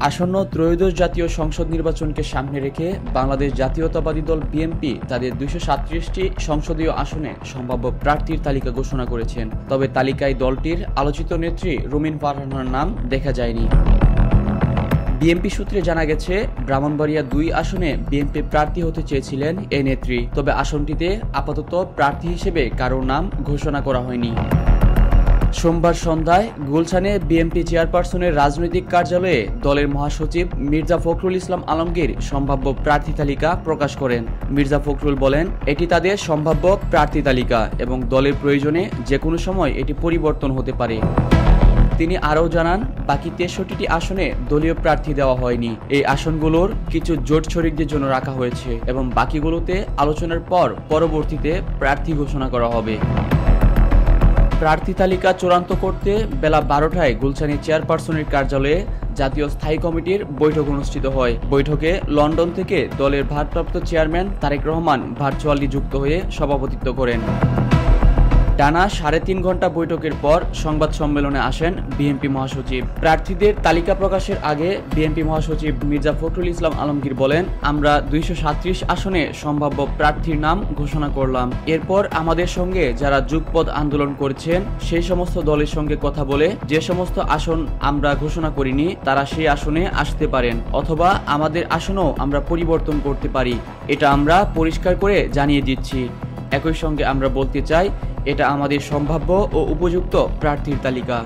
আসন্ন ত্রয়োদশ জাতীয় সংসদ নির্বাচনকে সামনে রেখে বাংলাদেশ জাতীয়তাবাদী দল বিএনপি তাদের ২৩৭টি সংসদীয় আসনে সম্ভাব্য প্রার্থীর তালিকা ঘোষণা করেছেন। তবে তালিকায় দলটির আলোচিত নেত্রী রুমিন ফারহানার নাম দেখা যায়নি। বিএনপি সূত্রে জানা গেছে, ব্রাহ্মণবাড়িয়া ২ আসনে বিএনপি প্রার্থী হতে চেয়েছিলেন এই নেত্রী, তবে আসনটিতে আপাতত প্রার্থী হিসেবে কারোর নাম ঘোষণা করা হয়নি। সোমবার সন্ধ্যায় গুলশানে বিএনপি চেয়ারপারসনের রাজনৈতিক কার্যালয়ে দলের মহাসচিব মির্জা ফখরুল ইসলাম আলমগীর সম্ভাব্য প্রার্থী তালিকা প্রকাশ করেন। মির্জা ফখরুল বলেন, এটি তাদের সম্ভাব্য প্রার্থী তালিকা এবং দলের প্রয়োজনে যে কোনো সময় এটি পরিবর্তন হতে পারে। তিনি আরও জানান, বাকি ৬৩টি আসনে দলীয় প্রার্থী দেওয়া হয়নি। এই আসনগুলোর কিছু জোট শরিকদের জন্য রাখা হয়েছে এবং বাকিগুলোতে আলোচনার পর পরবর্তীতে প্রার্থী ঘোষণা করা হবে। প্রার্থী তালিকা চূড়ান্ত করতে বেলা ১২টায় গুলশানের চেয়ারপারসনের কার্যালয়ে জাতীয় স্থায়ী কমিটির বৈঠক অনুষ্ঠিত হয়। বৈঠকে লন্ডন থেকে দলের ভারপ্রাপ্ত চেয়ারম্যান তারেক রহমান ভার্চুয়ালি যুক্ত হয়ে সভাপতিত্ব করেন। টানা ৩.৫ ঘন্টা বৈঠকের পর সংবাদ সম্মেলনে আসেন বিএনপি মহাসচিব। প্রার্থীদের তালিকা প্রকাশের আগে বিএনপি মহাসচিব মির্জা ফখরুল ইসলাম আলমগীর বলেন, আমরা ২৩৭ আসনে সম্ভাব্য প্রার্থীর নাম ঘোষণা করলাম। এরপর আমাদের সঙ্গে যারা যুগপৎ আন্দোলন করছেন সেই সমস্ত দলের সঙ্গে কথা বলে যে সমস্ত আসন আমরা ঘোষণা করিনি তারা সেই আসনে আসতে পারেন, অথবা আমাদের আসনও আমরা পরিবর্তন করতে পারি। এটা আমরা পরিষ্কার করে জানিয়ে দিচ্ছি। একই সঙ্গে আমরা বলতে চাই, এটা আমাদের সম্ভাব্য ও উপযুক্ত প্রার্থীর তালিকা।